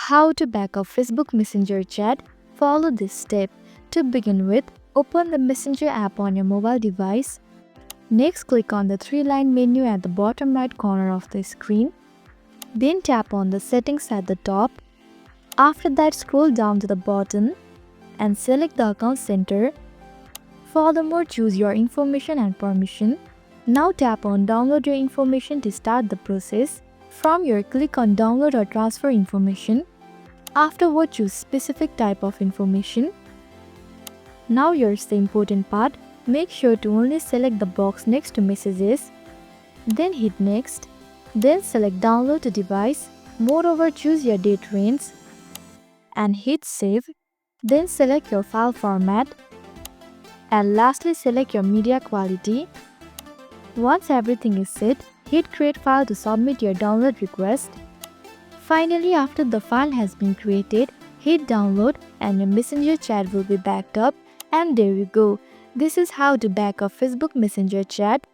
How to back up Facebook Messenger chat? Follow this step. To begin with, open the Messenger app on your mobile device. Next, click on the three-line menu at the bottom right corner of the screen. Then tap on the settings at the top. After that, scroll down to the bottom and select the account center. Furthermore, choose your information and permission. Now tap on download your information to start the process. From here, click on download or transfer information. Afterward, choose specific type of information. Now here's the important part. Make sure to only select the box next to messages. Then hit next. Then select download to device. Moreover, choose your date range and hit save. Then select your file format. And lastly, select your media quality. Once everything is set, hit create file to submit your download request. Finally, after the file has been created, hit download and your Messenger chat will be backed up. And there you go. This is how to back up Facebook Messenger chat.